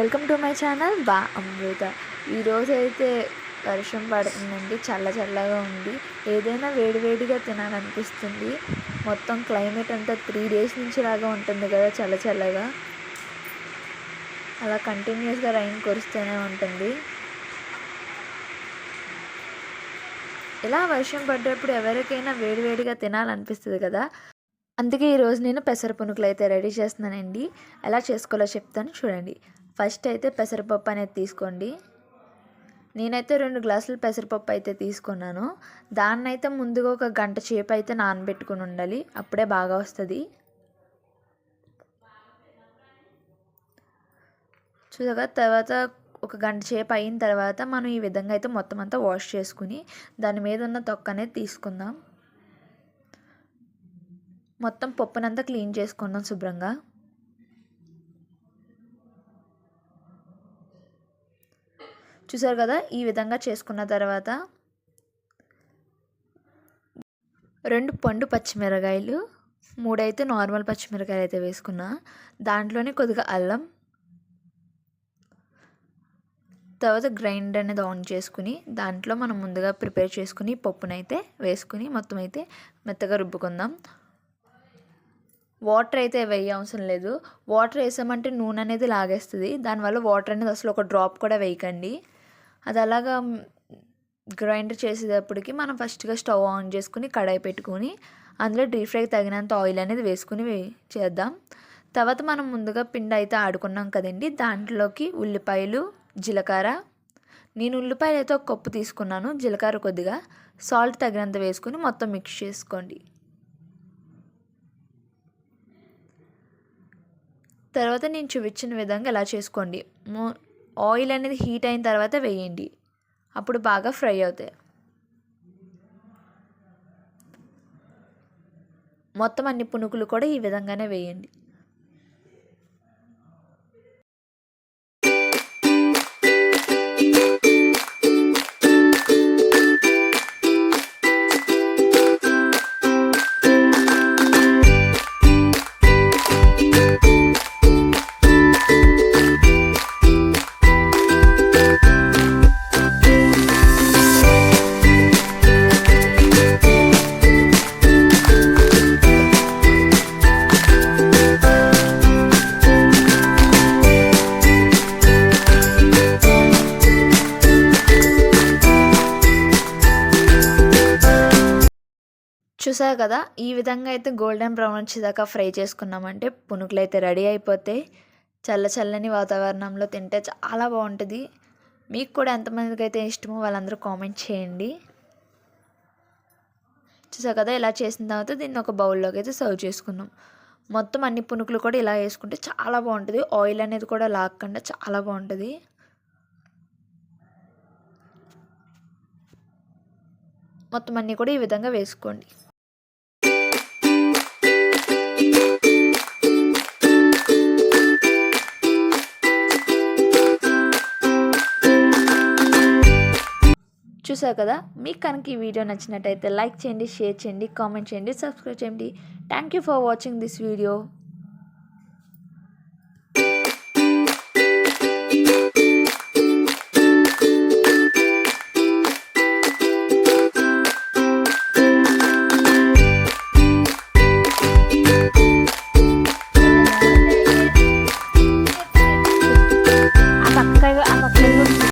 Welcome to my channel బా అమృత. ఈరోజైతే వర్షం పడుతుందండి, చల్లగా ఉంది. ఏదైనా వేడివేడిగా తినాలనిపిస్తుంది. మొత్తం క్లైమేట్ అంతా 3 డేస్ నుంచి లాగా ఉంటుంది కదా, చల్లగా. అలా కంటిన్యూస్గా రైన్ కురుస్తూనే ఉంటుంది. ఇలా వర్షం పడ్డప్పుడు ఎవరికైనా వేడివేడిగా తినాలనిపిస్తుంది కదా. అందుకే ఈరోజు నేను పెసర పునుకులు అయితే రెడీ చేస్తున్నానండి. ఎలా చేసుకోవాలో చెప్తాను చూడండి. ఫస్ట్ అయితే పెసరపప్పు అనేది తీసుకోండి. నేనైతే 2 గ్లాసులు పెసరపప్పు అయితే తీసుకున్నాను. దాన్ని అయితే ముందుగా ఒక గంట సేపు అయితే నానబెట్టుకుని ఉండాలి, అప్పుడే బాగా వస్తుంది. చూసాక తర్వాత ఒక గంట సేపు అయిన తర్వాత మనం ఈ విధంగా అయితే మొత్తం అంతా వాష్ చేసుకుని దాని మీద ఉన్న తొక్క అనేది తీసుకుందాం. మొత్తం పప్పునంతా క్లీన్ చేసుకుందాం శుభ్రంగా. చూసారు కదా, ఈ విధంగా చేసుకున్న తర్వాత 2 పండు పచ్చిమిరకాయలు, 3 అయితే నార్మల్ పచ్చిమిరకాయలు అయితే వేసుకున్నా. దాంట్లోనే కొద్దిగా అల్లం, తర్వాత గ్రైండర్ అనేది ఆన్ చేసుకుని దాంట్లో మనం ముందుగా ప్రిపేర్ చేసుకుని పప్పునైతే వేసుకుని మొత్తం అయితే మెత్తగా రుబ్బుకుందాం. వాటర్ అయితే వేయ అవసరం లేదు. వాటర్ వేసామంటే నూనె అనేది లాగేస్తుంది. దానివల్ల వాటర్ అనేది అసలు ఒక డ్రాప్ కూడా వేయకండి. అది అలాగా గ్రైండర్ చేసేటప్పటికి మనం ఫస్ట్గా స్టవ్ ఆన్ చేసుకుని కడాయి పెట్టుకుని అందులో డీప్ ఫ్రైకి తగినంత ఆయిల్ అనేది వేసుకుని చేద్దాం. తర్వాత మనం ముందుగా పిండి అయితే ఆడుకున్నాం కదండి, దాంట్లోకి ఉల్లిపాయలు, జీలకర్ర, నేను ఉల్లిపాయలు అయితే ఒక కప్పు తీసుకున్నాను, జీలకర్ర కొద్దిగా, సాల్ట్ తగినంత వేసుకుని మొత్తం మిక్స్ చేసుకోండి. తర్వాత నేను చూపించిన విధంగా ఎలా చేసుకోండి. ఆయిల్ అనేది హీట్ అయిన తర్వాత వేయండి, అప్పుడు బాగా ఫ్రై అవుతాయి. మొత్తం అన్ని పునుకులు కూడా ఈ విధంగానే వేయండి. చూసారు కదా, ఈ విధంగా అయితే గోల్డెన్ బ్రౌన్ వచ్చేదాకా ఫ్రై చేసుకున్నామంటే పునుకులు అయితే రెడీ అయిపోతాయి. చల్లని వాతావరణంలో తింటే చాలా బాగుంటుంది. మీకు కూడా ఎంతమందికి అయితే ఇష్టమో వాళ్ళందరూ కామెంట్ చేయండి. చూసారు కదా, ఇలా చేసిన తర్వాత దీన్ని ఒక బౌల్లోకి అయితే సర్వ్ చేసుకున్నాం. మొత్తం అన్ని పునుకులు కూడా ఇలా వేసుకుంటే చాలా బాగుంటుంది. ఆయిల్ అనేది కూడా లాగకుండా చాలా బాగుంటుంది. మొత్తం అన్నీ కూడా ఈ విధంగా వేసుకోండి. చూసారు కదా, మీకు కనుక ఈ వీడియో నచ్చినట్టయితే లైక్ చేయండి, షేర్ చేయండి, కామెంట్ చేయండి, సబ్స్క్రైబ్ చేయండి. Thank you for watching this video.